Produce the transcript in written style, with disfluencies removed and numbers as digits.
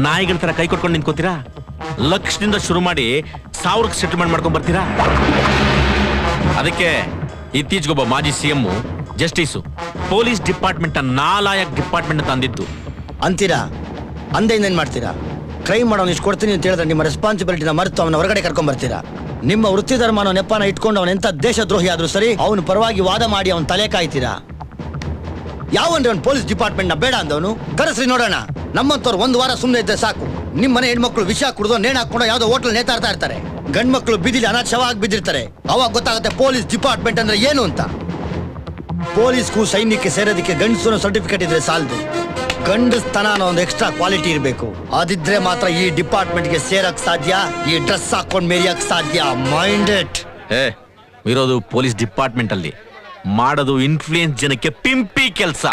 ನಾಯಿಗಳ ತರ ಕೈ ಕೊಟ್ಕೊಂಡು ನಿಂತ್ಕೋತೀರಾ? ಲಕ್ಷದಿಂದ ಶುರು ಮಾಡಿ 1000ಕ್ಕೆ ಸೆಟಲ್ಮೆಂಟ್ ಮಾಡ್ಕೊಂಡ್ ಬರ್ತೀರಾ? ಅದಕ್ಕೆ ಇತ್ತೀಚೆಗೊಬ್ಬ ಮಾಜಿ ಸಿಎಂ ಜಸ್ಟಿಸು ಪೊಲೀಸ್ ಡಿಪಾರ್ಟ್ಮೆಂಟ್ ನಾಲಾಯಕ್ ಡಿಪಾರ್ಟ್ಮೆಂಟ್ ಅಂತ ಅಂದಿದ್ದು ಅಂತೀರಾ? ಅಂದೆ ಇನ್ನೇನ್ ಮಾಡ್ತೀರಾ? ಕ್ರೈಮ್ ಮಾಡೋನು ಇಷ್ಟು ಕೊಡ್ತೀನಿ ಅಂತ ಹೇಳಿದ್ರೆ ನಿಮ್ಮ ರೆಸ್ಪಾನ್ಸಿಬಿಲಿಟಿನ ಮರೆತು ಅವನ ಹೊರಗಡೆ ಕರ್ಕೊಂಡ್ ಬರ್ತೀರಾ? ನಿಮ್ಮ ವೃತ್ತಿ ಧರ್ಮನೋ ನೆಪನ ಇಟ್ಕೊಂಡು ಅವನ ಎಂತ ದೇಶದ್ರೋಹಿ ಆದ್ರೂ ಸರಿ ಅವನು ಪರವಾಗಿ ವಾದ ಮಾಡಿ ಅವನ ತಲೆ ಕಾಯ್ತೀರಾ? ಯಾವನ್ರಿ ಅವ್ನು ಪೊಲೀಸ್ ಡಿಪಾರ್ಟ್ಮೆಂಟ್ ನ ಬೇಡ ಅಂದವನು? ಕರೆಸ್ರಿ ನೋಡೋಣ. ನಮ್ಮಂತವ್ರು 1 ವಾರ ಸುಮ್ಮನೆ ಇದ್ರೆ ಸಾಕು. ನಿಮ್ಮ ಮನೆ ಹೆಣ್ಮಕ್ಳು ವಿಷ ಕುಡಿದು ನೇಣು ಹಾಕೊಂಡು ಯಾವ್ದೋ ಹೋಟ್ಲ್ ನೇತಾಡ್ತಾ ಇರ್ತಾರೆ. ಗಂಡ್ ಮಕ್ಳು ಬಿದ್ದಿಲಿ ಅನಾಥವಾಗಿ ಬಿದ್ದಿರ್ತಾರೆ. ಅವಾಗ ಗೊತ್ತಾಗುತ್ತೆ ಪೊಲೀಸ್ ಡಿಪಾರ್ಟ್ಮೆಂಟ್ ಅಂದ್ರೆ ಏನು ಅಂತ. ಪೊಲೀಸ್ಗೂ ಸೈನ್ಯಕ್ಕೆ ಸೇರೋದಕ್ಕೆ ಗಂಡಸು ಸರ್ಟಿಫಿಕೇಟ್ ಇದ್ರೆ ಸಾಲದು, ಗಂಡಸ್ತನ ಅನ್ನೋ ಒಂದು ಎಕ್ಸ್ಟ್ರಾ ಕ್ವಾಲಿಟಿ ಇರಬೇಕು. ಅದಿದ್ರೆ ಮಾತ್ರ ಈ ಡಿಪಾರ್ಟ್ಮೆಂಟ್ಗೆ ಸೇರಕ್ ಸಾಧ್ಯ, ಈ ಡ್ರೆಸ್ ಹಾಕೊಂಡು ಮೇರಿಯಕ್ ಸಾಧ್ಯ. ಮೈಂಡೆಡ್. ಇರೋದು ಪೊಲೀಸ್ ಡಿಪಾರ್ಟ್ಮೆಂಟ್ ಅಲ್ಲಿ, ಮಾಡೋದು ಇನ್ಫ್ಲೂಯೆನ್ಸ್ ಜನಕ್ಕೆ ಪಿಂಪಿ ಕೆಲಸ.